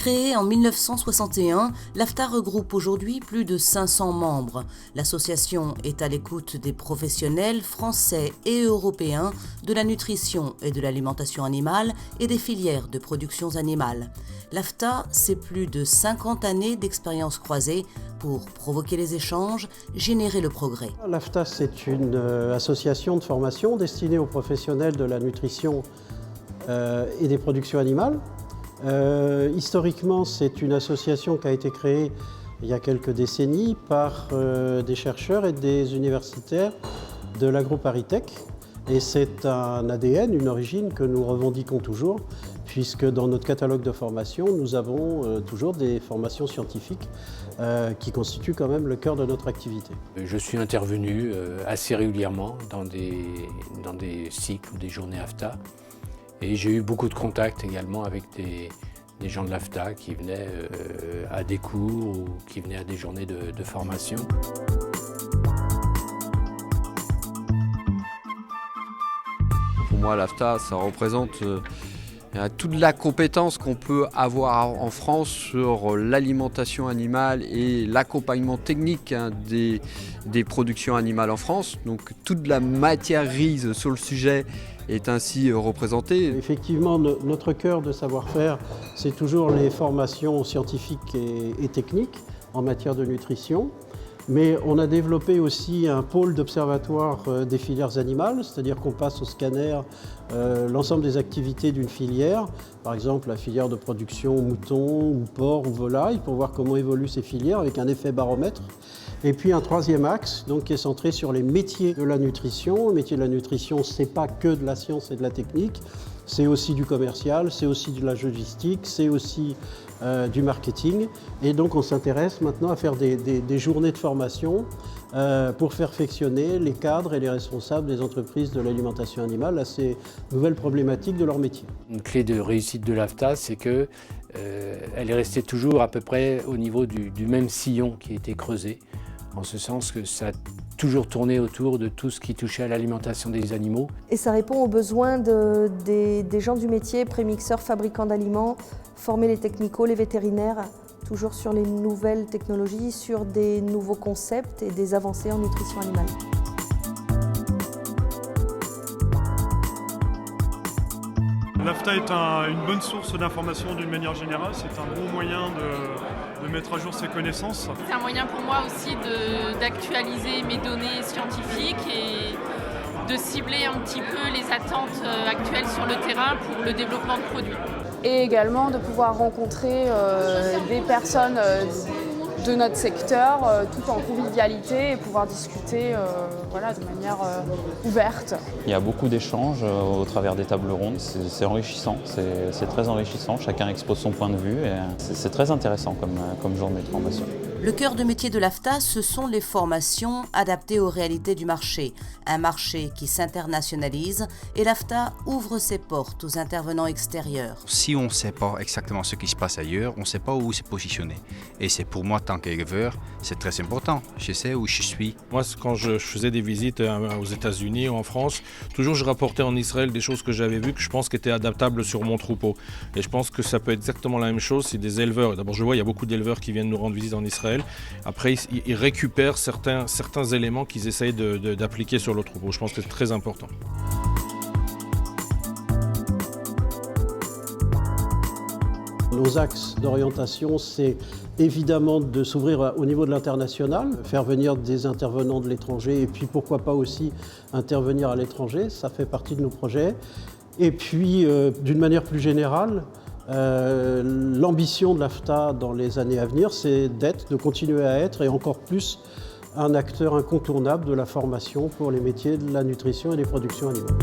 Créée en 1961, l'AFTA regroupe aujourd'hui plus de 500 membres. L'association est à l'écoute des professionnels français et européens de la nutrition et de l'alimentation animale et des filières de productions animales. L'AFTA, c'est plus de 50 années d'expérience croisée pour provoquer les échanges, générer le progrès. L'AFTA, c'est une association de formation destinée aux professionnels de la nutrition et des productions animales. Historiquement, c'est une association qui a été créée il y a quelques décennies par des chercheurs et des universitaires de l'AgroParisTech. Et c'est un ADN, une origine que nous revendiquons toujours, puisque dans notre catalogue de formation, nous avons toujours des formations scientifiques qui constituent quand même le cœur de notre activité. Je suis intervenu assez régulièrement dans des cycles ou des journées AFTA. Et j'ai eu beaucoup de contacts également avec des gens de l'AFTA qui venaient à des cours ou qui venaient à des journées de formation. Pour moi, l'AFTA, ça représente toute la compétence qu'on peut avoir en France sur l'alimentation animale et l'accompagnement technique des productions animales en France. Donc toute la matière grise sur le sujet est ainsi représentée. Effectivement, notre cœur de savoir-faire, c'est toujours les formations scientifiques et techniques en matière de nutrition. Mais on a développé aussi un pôle d'observatoire des filières animales, c'est-à-dire qu'on passe au scanner l'ensemble des activités d'une filière, par exemple la filière de production mouton ou porc ou volaille, pour voir comment évoluent ces filières avec un effet baromètre. Et puis un troisième axe donc, qui est centré sur les métiers de la nutrition. Le métier de la nutrition, ce n'est pas que de la science et de la technique, c'est aussi du commercial, c'est aussi de la logistique, c'est aussi du marketing. Et donc on s'intéresse maintenant à faire des journées de formation pour perfectionner les cadres et les responsables des entreprises de l'alimentation animale à ces nouvelles problématiques de leur métier. Une clé de réussite de l'AFTA, c'est qu'elle est restée toujours à peu près au niveau du même sillon qui a été creusé, en ce sens que ça a toujours tourné autour de tout ce qui touchait à l'alimentation des animaux. Et ça répond aux besoins des gens du métier, prémixeurs, fabricants d'aliments, former les technicos, les vétérinaires, toujours sur les nouvelles technologies, sur des nouveaux concepts et des avancées en nutrition animale. L'AFTA est une bonne source d'information d'une manière générale, c'est un bon moyen de mettre à jour ses connaissances. C'est un moyen pour moi aussi d'actualiser mes données scientifiques et de cibler un petit peu les attentes actuelles sur le terrain pour le développement de produits. Et également de pouvoir rencontrer des personnes de notre secteur tout en convivialité et pouvoir discuter de manière ouverte. Il y a beaucoup d'échanges au travers des tables rondes, c'est enrichissant, c'est très enrichissant, chacun expose son point de vue et c'est très intéressant comme journée de formation. Le cœur de métier de l'AFTA, ce sont les formations adaptées aux réalités du marché. Un marché qui s'internationalise et l'AFTA ouvre ses portes aux intervenants extérieurs. Si on ne sait pas exactement ce qui se passe ailleurs, on ne sait pas où se positionner. Et c'est pour moi, tant qu'éleveur, c'est très important. Je sais où je suis. Moi, quand je faisais des visites aux États-Unis ou en France, toujours je rapportais en Israël des choses que j'avais vues que je pense qu'étaient adaptables sur mon troupeau. Et je pense que ça peut être exactement la même chose si des éleveurs, d'abord je vois il y a beaucoup d'éleveurs qui viennent nous rendre visite en Israël. Après, ils récupèrent certains éléments qu'ils essayent d'appliquer sur le troupeau. Je pense que c'est très important. Nos axes d'orientation, c'est évidemment de s'ouvrir au niveau de l'international, faire venir des intervenants de l'étranger et puis pourquoi pas aussi intervenir à l'étranger, ça fait partie de nos projets. Et puis, d'une manière plus générale, l'ambition de l'AFTA dans les années à venir, c'est de continuer à être et encore plus un acteur incontournable de la formation pour les métiers de la nutrition et des productions animales.